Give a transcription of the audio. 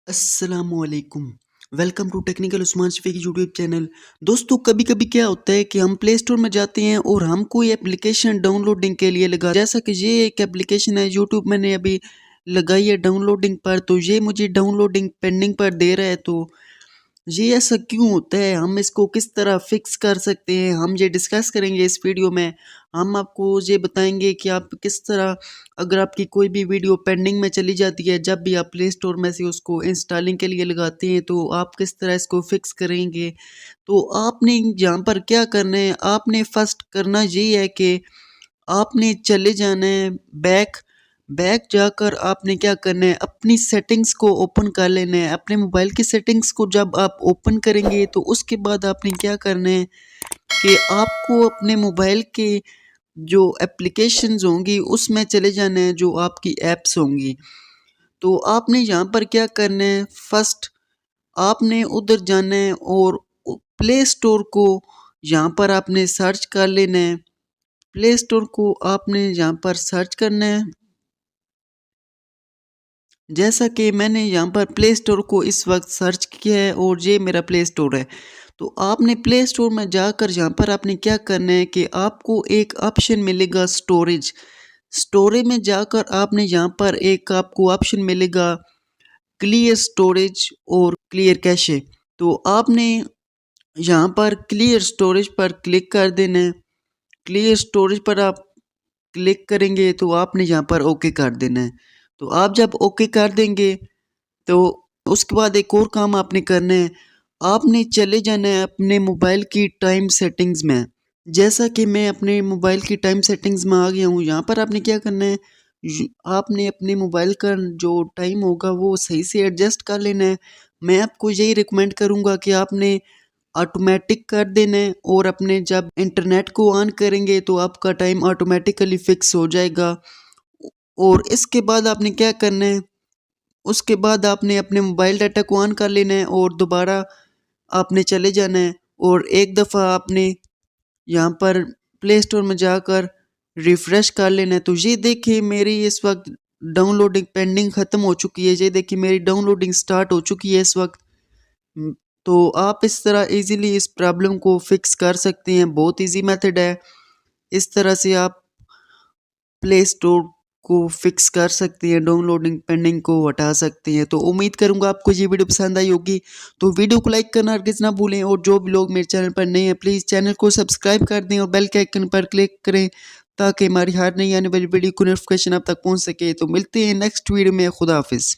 अस्सलामुअलैकुम। Welcome to technical Usman Shafi की YouTube channel. दोस्तों कभी कभी क्या होता है कि हम प्ले स्टोर में जाते हैं और हम कोई एप्लीकेशन डाउनलोडिंग के लिए लगा, जैसा कि ये एक एप्लीकेशन है यूट्यूब मैंने अभी लगाई है डाउनलोडिंग पर, तो ये मुझे डाउनलोडिंग पेंडिंग पर दे रहा है। तो ये ऐसा क्यों होता है, हम इसको किस तरह फिक्स कर सकते हैं, हम ये डिस्कस करेंगे इस वीडियो में। हम आपको ये बताएंगे कि आप किस तरह, अगर आपकी कोई भी वीडियो पेंडिंग में चली जाती है, जब भी आप प्ले स्टोर में से उसको इंस्टॉलिंग के लिए लगाते हैं, तो आप किस तरह इसको फिक्स करेंगे। तो आपने यहाँ पर क्या करना है, आपने फर्स्ट करना ये है कि आपने चले जाना है बैक। बैक जाकर आपने क्या करना है, अपनी सेटिंग्स को ओपन कर लेना है। अपने मोबाइल की सेटिंग्स को जब आप ओपन करेंगे तो उसके बाद आपने क्या करना है कि आपको अपने मोबाइल के जो एप्लीकेशंस होंगी उसमें चले जाना है, जो आपकी ऐप्स होंगी। तो आपने यहाँ पर क्या करना है, फर्स्ट आपने उधर जाना है और प्ले स्टोर को यहाँ पर आपने सर्च कर लेना है। प्ले स्टोर को आपने यहाँ पर सर्च करना है, जैसा कि मैंने यहाँ पर प्ले स्टोर को इस वक्त सर्च किया है और ये मेरा प्ले स्टोर है। तो आपने प्ले स्टोर में जाकर यहाँ पर आपने क्या करना है कि आपको एक ऑप्शन मिलेगा स्टोरेज। स्टोरेज में जाकर आपने यहाँ पर एक आपको ऑप्शन मिलेगा क्लियर स्टोरेज और क्लियर कैशे। तो आपने यहाँ पर क्लियर स्टोरेज पर क्लिक कर देना है। क्लियर स्टोरेज पर आप क्लिक करेंगे तो आपने यहाँ पर ओके कर देना है। तो आप जब ओके कर देंगे तो उसके बाद एक और काम आपने करना है, आपने चले जाना है अपने मोबाइल की टाइम सेटिंग्स में। जैसा कि मैं अपने मोबाइल की टाइम सेटिंग्स में आ गया हूँ, यहाँ पर आपने क्या करना है, आपने अपने मोबाइल का जो टाइम होगा वो सही से एडजस्ट कर लेना है। मैं आपको यही रिकमेंड करूँगा कि आपने ऑटोमेटिक कर देना है, और अपने जब इंटरनेट को ऑन करेंगे तो आपका टाइम ऑटोमेटिकली फिक्स हो जाएगा। और इसके बाद आपने क्या करना है, उसके बाद आपने अपने मोबाइल डाटा को ऑन कर लेना है और दोबारा आपने चले जाना है, और एक दफ़ा आपने यहाँ पर प्ले स्टोर में जाकर रिफ़्रेश कर लेना है। तो ये देखिए मेरी इस वक्त डाउनलोडिंग पेंडिंग ख़त्म हो चुकी है। ये देखिए मेरी डाउनलोडिंग स्टार्ट हो चुकी है इस वक्त। तो आप इस तरह इजीली इस प्रॉब्लम को फिक्स कर सकते हैं। बहुत इजी मेथड है, इस तरह से आप प्ले स्टोर को फिक्स कर सकते हैं, डाउनलोडिंग पेंडिंग को हटा सकते हैं। तो उम्मीद करूंगा आपको ये वीडियो पसंद आई होगी। तो वीडियो को लाइक करना हरगिज़ ना भूलें, और जो भी लोग मेरे चैनल पर नए हैं प्लीज़ चैनल को सब्सक्राइब कर दें और बेल के आइकन पर क्लिक करें, ताकि हमारी हर नई आने वाली वीडियो को नोटिफिकेशन आप तक पहुंच सके। तो मिलते हैं नेक्स्ट वीडियो में। खुदा हाफिज़।